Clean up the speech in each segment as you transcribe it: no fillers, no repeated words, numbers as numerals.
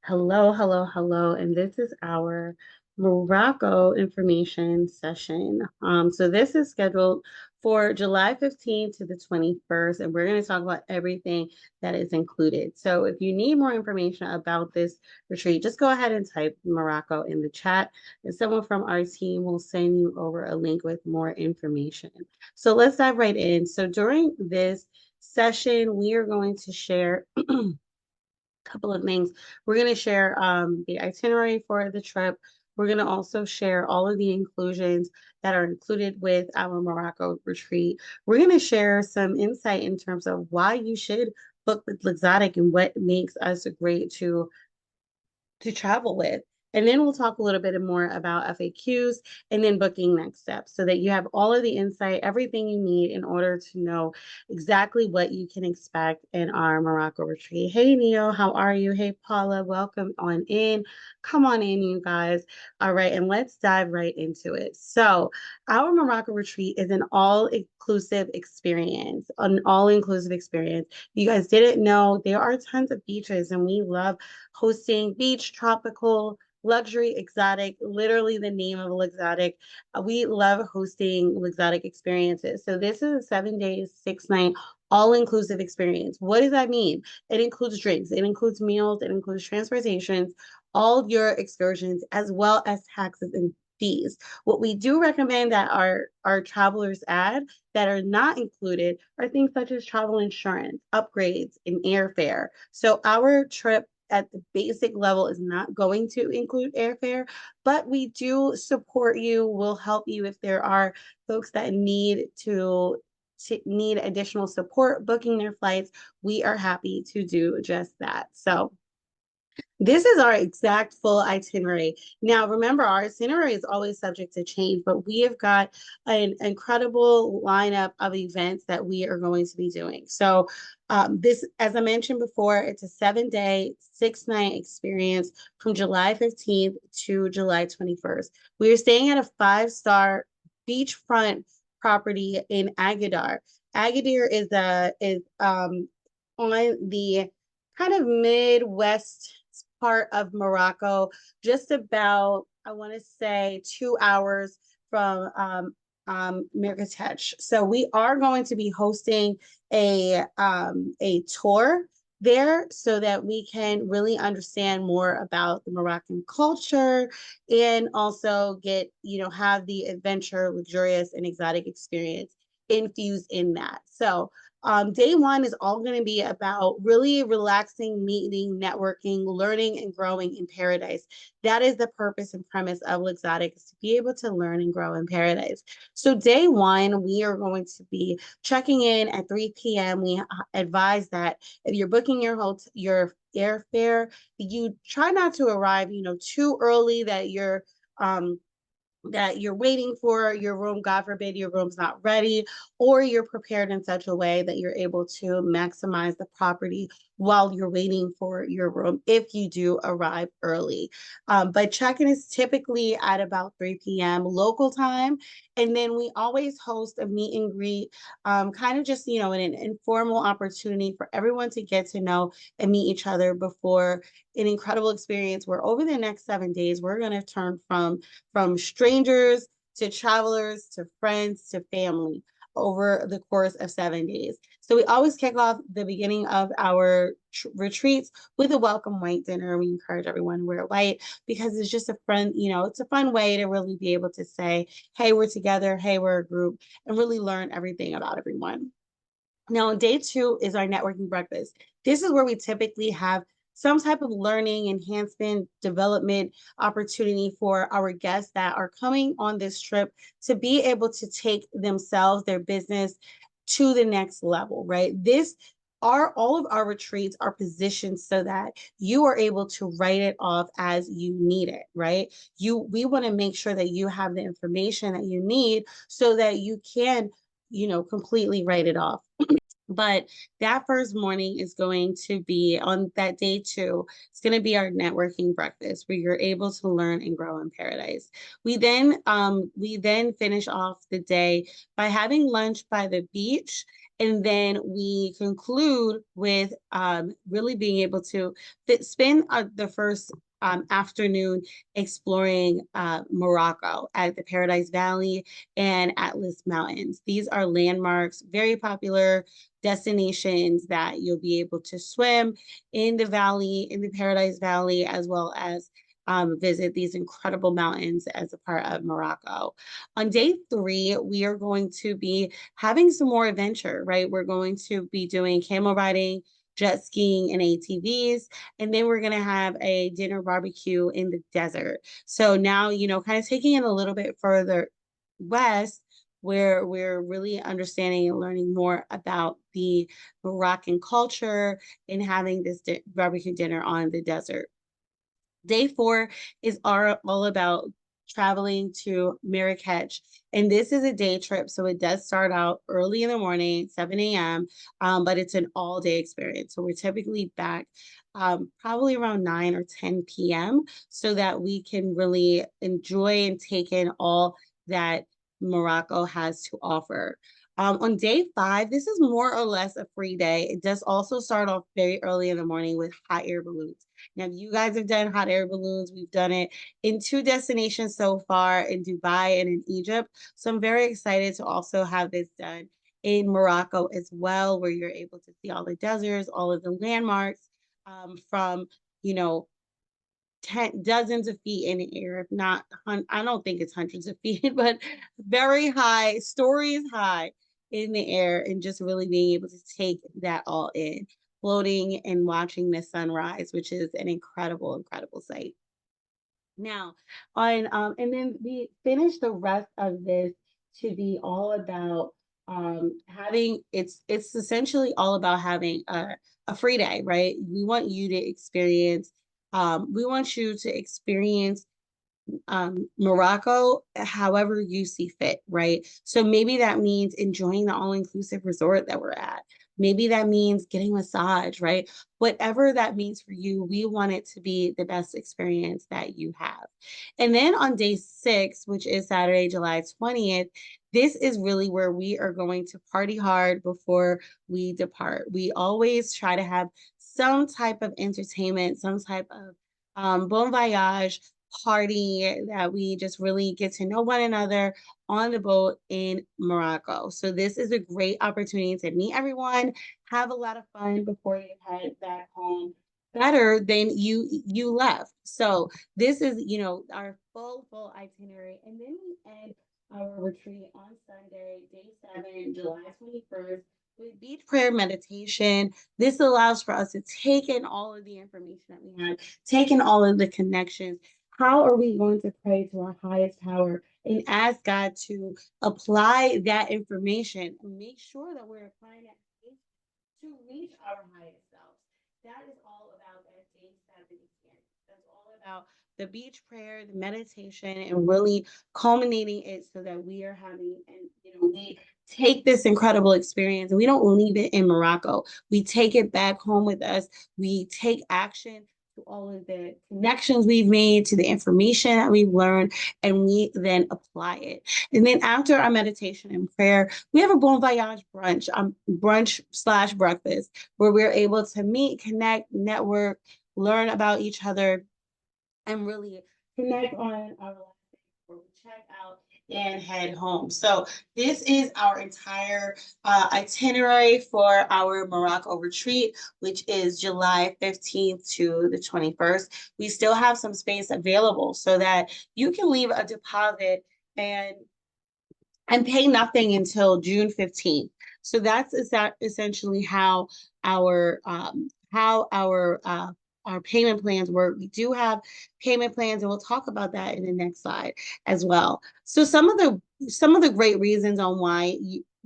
Hello, hello, hello, and this is our Morocco information session. So this is scheduled for July 15th to the 21st, and we're going to talk about everything that is included. So if you need more information about this retreat, just go ahead and type Morocco in the chat, and someone from our team will send you over a link with more information. So let's dive right in. So during this session, we are going to share couple of things. We're going to share the itinerary for the trip. We're going to also share all of the inclusions that are included with our Morocco retreat. We're going to share some insight in terms of why you should book with Luxotic and what makes us great to travel with. And then we'll talk a little bit more about FAQs and then booking next steps so that you have all of the insight, everything you need in order to know exactly what you can expect in our Morocco retreat. Hey, Neo, how are you? Hey, Paula, welcome on in. Come on in, you guys. All right, and let's dive right into it. So, our Morocco retreat is an all-inclusive experience, an all-inclusive experience. If you guys didn't know, there are tons of beaches, and we love hosting beach, tropical, luxury, exotic, literally the name of exotic. We love hosting exotic experiences. So this is a 7 days, 6 night, all-inclusive experience. What does that mean? It includes drinks, it includes meals, it includes transportations, all your excursions, as well as taxes and fees. What we do recommend that our travelers add that are not included are things such as travel insurance, upgrades, and airfare. So our trip at the basic level is not going to include airfare, but we do support you. We'll help you if there are folks that need additional support booking their flights. We are happy to do just that. So this is our exact full itinerary. Now, remember, our itinerary is always subject to change, but we have got an incredible lineup of events that we are going to be doing. So, this, as I mentioned before, it's a 7 day, 6 night experience from July 15th to July 21st. We are staying at a 5-star beachfront property in Agadir. Agadir is on the kind of Midwest part of Morocco, just about, I want to say, 2 hours from Marrakech. So we are going to be hosting a tour there so that we can really understand more about the Moroccan culture and also have the adventure, luxurious, and exotic experience infused in that. So day one is all going to be about really relaxing, meeting, networking, learning, and growing in paradise. That is the purpose and premise of Luxotic, is to be able to learn and grow in paradise. So day one, we are going to be checking in at 3 p.m. We advise that if you're booking your airfare, you try not to arrive, too early that you're waiting for your room. God forbid your room's not ready, or you're prepared in such a way that you're able to maximize the property while you're waiting for your room if you do arrive early. But check-in is typically at about 3 p.m. local time. And then we always host a meet and greet, kind of just, an informal opportunity for everyone to get to know and meet each other before an incredible experience where over the next 7 days, we're going to turn from strangers to travelers to friends to family over the course of 7 days. So we always kick off the beginning of our retreats with a welcome white dinner. We encourage everyone to wear white because it's just a fun, it's a fun way to really be able to say, hey, we're together, hey, we're a group, and really learn everything about everyone. Now, on day two is our networking breakfast. This is where we typically have some type of learning, enhancement, development opportunity for our guests that are coming on this trip to be able to take themselves, their business to the next level, right? All of our retreats are positioned so that you are able to write it off as you need it, right? We want to make sure that you have the information that you need so that you can, completely write it off. But that first morning is going to be on that day two. It's going to be our networking breakfast where you're able to learn and grow in paradise. We then finish off the day by having lunch by the beach And then we conclude with really being able to spend the first afternoon exploring Morocco at the Paradise Valley and Atlas Mountains. These are landmarks, very popular destinations that you'll be able to swim in the valley, in the Paradise Valley, as well as visit these incredible mountains as a part of Morocco. On day 3, we are going to be having some more adventure, right? We're going to be doing camel riding, jet skiing, and ATVs. And then we're going to have a dinner barbecue in the desert. So now, kind of taking it a little bit further west, where we're really understanding and learning more about the Moroccan culture and having this barbecue dinner on the desert. Day 4 is all about traveling to Marrakech. And this is a day trip. So it does start out early in the morning, 7 a.m., but it's an all day experience. So we're typically back probably around 9 or 10 p.m. so that we can really enjoy and take in all that Morocco has to offer. On day 5, this is more or less a free day. It does also start off very early in the morning with hot air balloons. Now, you guys have done hot air balloons. We've done it in 2 destinations so far, in Dubai and in Egypt. So I'm very excited to also have this done in Morocco as well, where you're able to see all the deserts, all of the landmarks from, you know, dozens of feet in the air, if not, I don't think it's hundreds of feet, but very high, stories high in the air, and just really being able to take that all in, floating and watching the sunrise, which is an incredible, incredible sight. Now, on and then we finish the rest of this to be all about having it's essentially all about having a free day, right? We want you to experience Morocco however you see fit, right? So maybe that means enjoying the all-inclusive resort that we're at. Maybe that means getting a massage, right? Whatever that means for you, we want it to be the best experience that you have. And then on day 6, which is Saturday, July 20th, this is really where we are going to party hard before we depart. We always try to have some type of entertainment, some type of bon voyage party that we just really get to know one another on the boat in Morocco. So this is a great opportunity to meet everyone, have a lot of fun before you head back home better than you left. So this is, our full itinerary. And then we end our retreat on Sunday, day 7, July 21st, with beach prayer meditation. This allows for us to take in all of the information that we have, take in all of the connections. How are we going to pray to our highest power and ask God to apply that information and make sure that we're applying that to reach our highest selves? That is all about that day 7 experience. That's all about the beach prayer, the meditation, and really culminating it so that we are having, and we take this incredible experience and we don't leave it in Morocco. We take it back home with us. We take action to all of the connections we've made, to the information that we've learned, and we then apply it. And then after our meditation and prayer, we have a bon voyage brunch slash breakfast, where we're able to meet, connect, network, learn about each other, and really connect on our last day before we check out and head home. So this is our entire itinerary for our Morocco retreat, which is July 15th to the 21st. We still have some space available so that you can leave a deposit and pay nothing until June 15th. So that's essentially how our payment plans work. We do have payment plans, and we'll talk about that in the next slide as well. So some of the great reasons on why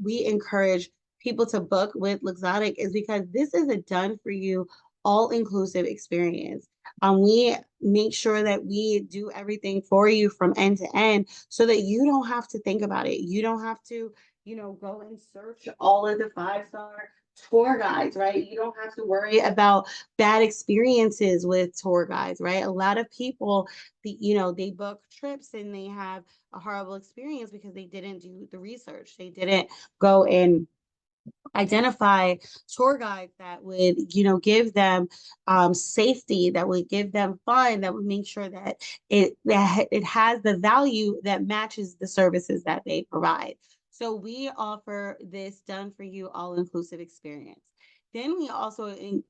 we encourage people to book with Luxotic is because this is a done for you all-inclusive experience. We make sure that we do everything for you from end to end so that you don't have to think about it. You don't have to, go and search all of the 5-star tour guides, right? You don't have to worry about bad experiences with tour guides, right? A lot of people, they book trips and they have a horrible experience because they didn't do the research. They didn't go and identify tour guides that would, give them safety, that would give them fun, that would make sure that it has the value that matches the services that they provide. So we offer this done for you all inclusive experience. Then we also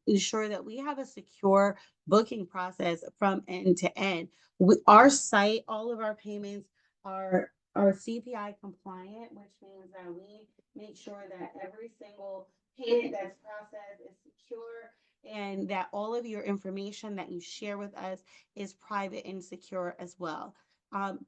ensure that we have a secure booking process from end to end. With our site, all of our payments are CPI compliant, which means that we make sure that every single payment that's processed is secure and that all of your information that you share with us is private and secure as well. When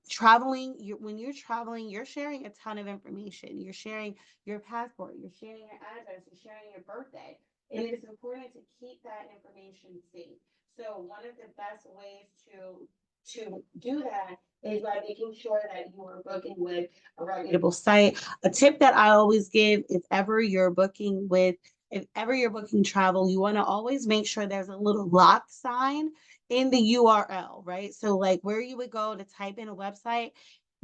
you're traveling, you're sharing a ton of information. You're sharing your passport, you're sharing your address, you're sharing your birthday. And it's important to keep that information safe. So one of the best ways to do that is by making sure that you are booking with a reputable site. A tip that I always give, if ever you're booking travel, you want to always make sure there's a little lock sign in the URL, right? So like where you would go to type in a website,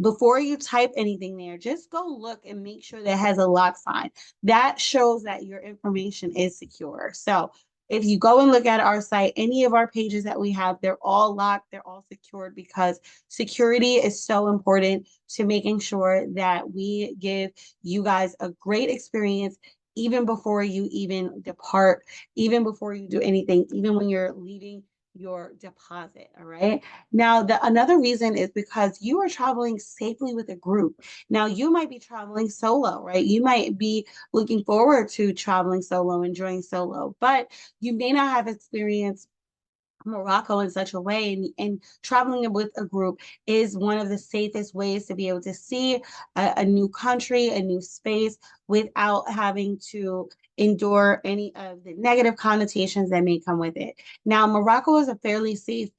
before you type anything there, just go look and make sure that it has a lock sign. That shows that your information is secure. So if you go and look at our site, any of our pages that we have, they're all locked, they're all secured because security is so important to making sure that we give you guys a great experience even before you even depart, even before you do anything, even when you're leaving your deposit. All right. Now, the another reason is because you are traveling safely with a group. Now, you might be traveling solo, right? You might be looking forward to traveling solo, enjoying solo, but you may not have experienced Morocco in such a way, and traveling with a group is one of the safest ways to be able to see a new country, a new space without having to endure any of the negative connotations that may come with it. Now, Morocco is a fairly safe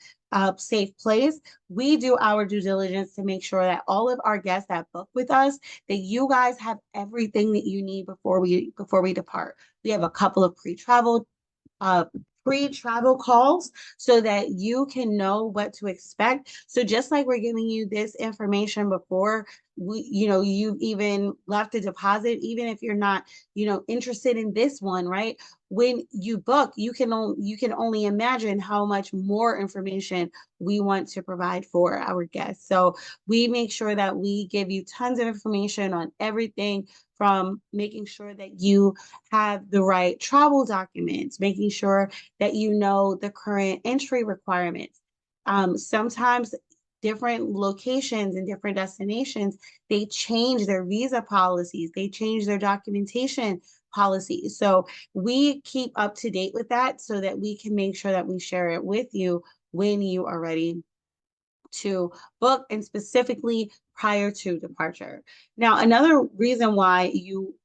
place. We do our due diligence to make sure that all of our guests that book with us, that you guys have everything that you need before we depart. We have a couple of uh, pre-travel calls so that you can know what to expect. So just like we're giving you this information before you've even left a deposit, even if you're not, interested in this one, right? When you book, you can only imagine how much more information we want to provide for our guests. So we make sure that we give you tons of information on everything from making sure that you have the right travel documents, making sure that you know the current entry requirements. Sometimes different locations and different destinations, they change their visa policies, they change their documentation policies. So we keep up to date with that so that we can make sure that we share it with you when you are ready to book and specifically prior to departure. Now, another reason why you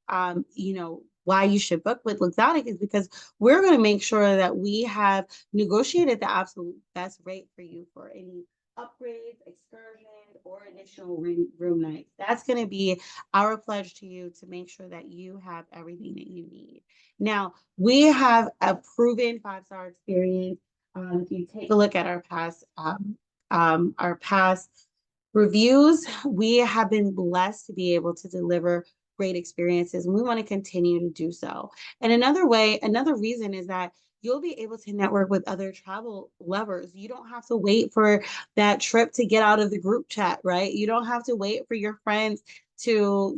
should book with Luxotic is because we're going to make sure that we have negotiated the absolute best rate for you for any upgrades, excursions, or additional room nights. That's going to be our pledge to you to make sure that you have everything that you need. Now, we have a proven five-star experience. If you take a look at our past reviews, we have been blessed to be able to deliver great experiences, and we want to continue to do so. And another reason is that you'll be able to network with other travel lovers. You don't have to wait for that trip to get out of the group chat, right? You don't have to wait for your friends to,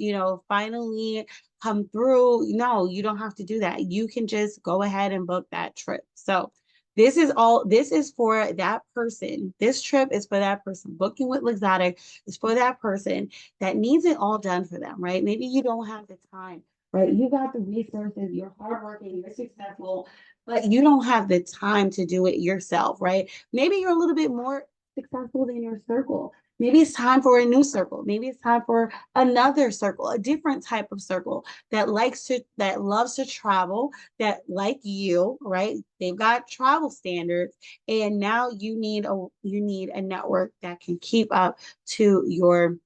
finally come through. No, you don't have to do that. You can just go ahead and book that trip. So this is for that person. This trip is for that person. Booking with Luxotic is for that person that needs it all done for them, right? Maybe you don't have the time, right? You got the resources, you're hardworking, you're successful, but you don't have the time to do it yourself, right? Maybe you're a little bit more successful than your circle. Maybe it's time for a new circle. Maybe it's time for another circle, a different type of circle that loves to travel, that like you, right? They've got travel standards, and now you need a network that can keep up to your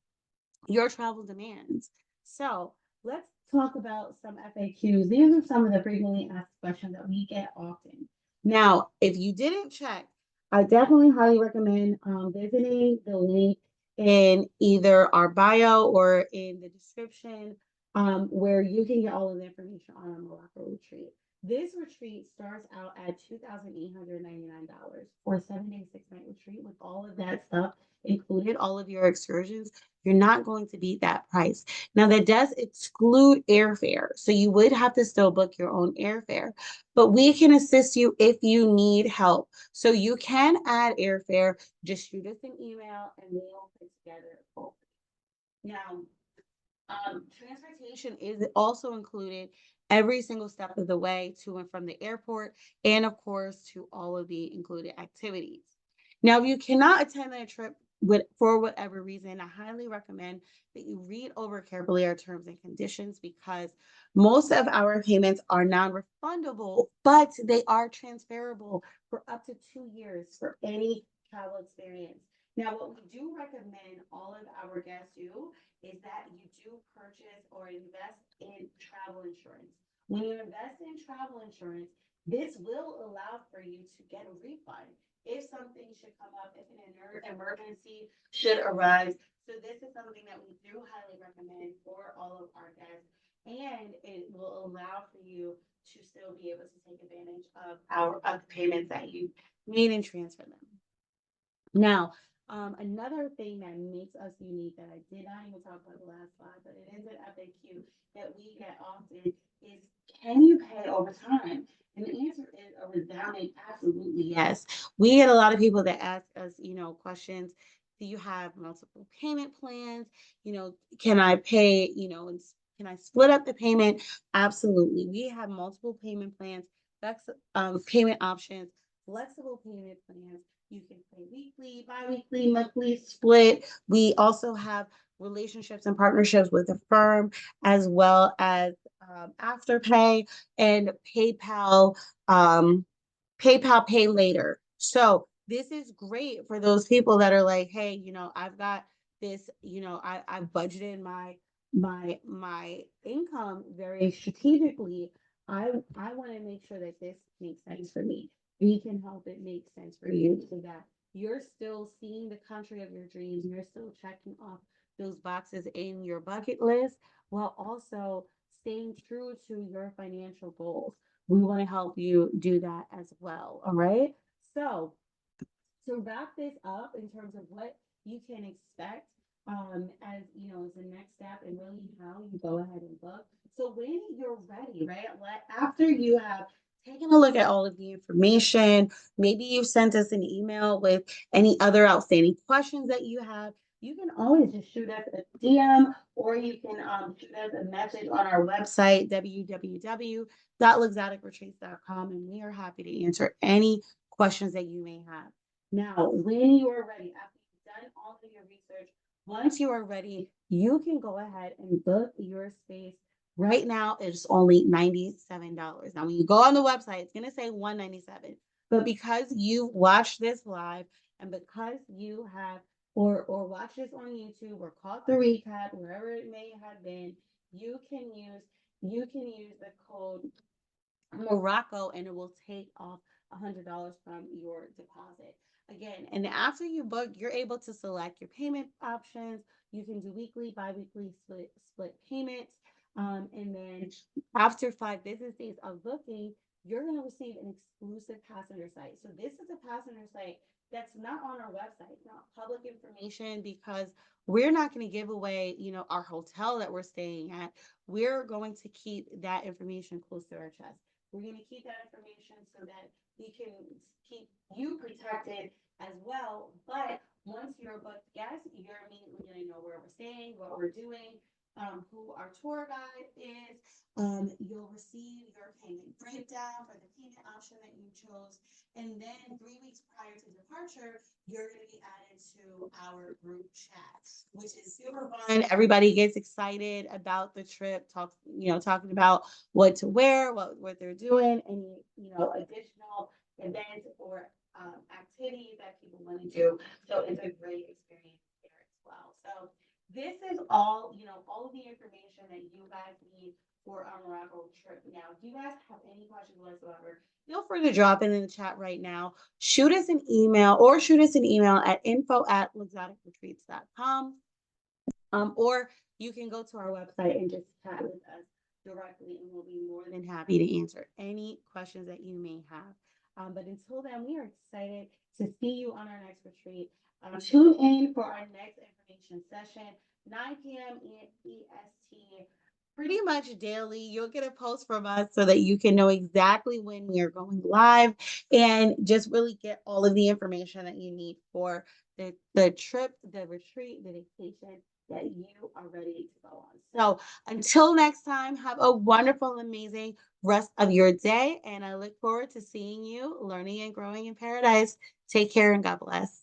travel demands. So let's talk about some FAQs. These are some of the frequently asked questions that we get often. Now, if you didn't check, I definitely highly recommend visiting the link in either our bio or in the description where you can get all of the information on a Morocco retreat. This retreat starts out at $2,899 for a 7 day, 6 night retreat with all of that stuff included, all of your excursions. You're not going to beat that price. Now, that does exclude airfare. So you would have to still book your own airfare, but we can assist you if you need help. So you can add airfare. Just shoot us an email and we'll put together a quote. Now, transportation is also included every single step of the way to and from the airport, and of course, to all of the included activities. Now, if you cannot attend the trip for whatever reason, I highly recommend that you read over carefully our terms and conditions because most of our payments are non refundable, but they are transferable for up to 2 years for any travel experience. Now, what we do recommend all of our guests do is that you do purchase or invest in travel insurance. When you invest in travel insurance, this will allow for you to get a refund if something should come up, if an emergency should arise. So this is something that we do highly recommend for all of our guests, and it will allow for you to still be able to take advantage of the payments that you made and transfer them. Now, another thing that makes us unique that I did not even talk about the last slide, but it is an FAQ that we get often is, can you pay over time? And the answer is a resounding absolutely yes. We get a lot of people that ask us, questions. Do you have multiple payment plans? Can I pay, and can I split up the payment? Absolutely. We have multiple payment plans, payment options, flexible payment plans. You can pay weekly, bi-weekly, monthly, split. We also have relationships and partnerships with the firm as well as Afterpay and PayPal Pay Later. So this is great for those people that are like, hey, I've got this, I've budgeted my income very strategically. I want to make sure that this makes sense for me. We can help it make sense for you so that you're still seeing the country of your dreams. You're still checking off those boxes in your bucket list while also staying true to your financial goals. We want to help you do that as well. All right. So, to wrap this up in terms of what you can expect as as the next step and really how you go ahead and book. So when you're ready, right? After you have taken a look at all of the information, maybe you sent us an email with any other outstanding questions that you have. You can always just shoot us a DM or you can shoot us a message on our website, www.luxoticretreats.com, and we are happy to answer any questions that you may have. Now, when you are ready, after you've done all of your research, once you are ready, you can go ahead and book your space. Right now, it's only $97. Now, when you go on the website, it's going to say $197. But because you watched this live and because you have or watch this on YouTube or caught the recap, wherever it may have been, you can use the code Morocco and it will take off $100 from your deposit. Again, and after you book, you're able to select your payment options. You can do weekly, bi-weekly, split payments. And then after 5 business days of booking, you're going to receive an exclusive passenger site. So this is a passenger site that's not on our website, not public information because we're not going to give away, our hotel that we're staying at. We're going to keep that information close to our chest. We're going to keep that information so that we can keep you protected as well. But once you're a booked guest, you're immediately going to know where we're staying, what we're doing, who our tour guide is. You'll receive your payment breakdown for the payment option that you chose. And then 3 weeks prior to departure, you're going to be added to our group chat, which is super fun. Everybody gets excited about the trip, talking about what to wear, what they're doing, any additional events or activities that people want to do. So it's a great experience there as well. So this is all of the information that you guys need for our Morocco trip. Now, if you guys have any questions whatsoever, feel free to drop it in the chat right now. Shoot us an email at info@luxoticretreats.com. Or you can go to our website and just chat with us directly, and we'll be more than happy to answer any questions that you may have. But until then, we are excited to see you on our next retreat. Tune in for our next information session, 9 p.m. EST. Pretty much daily, you'll get a post from us so that you can know exactly when we are going live and just really get all of the information that you need for the trip, the retreat, the vacation that you are ready to go on. So until next time, have a wonderful, amazing rest of your day. And I look forward to seeing you learning and growing in paradise. Take care and God bless.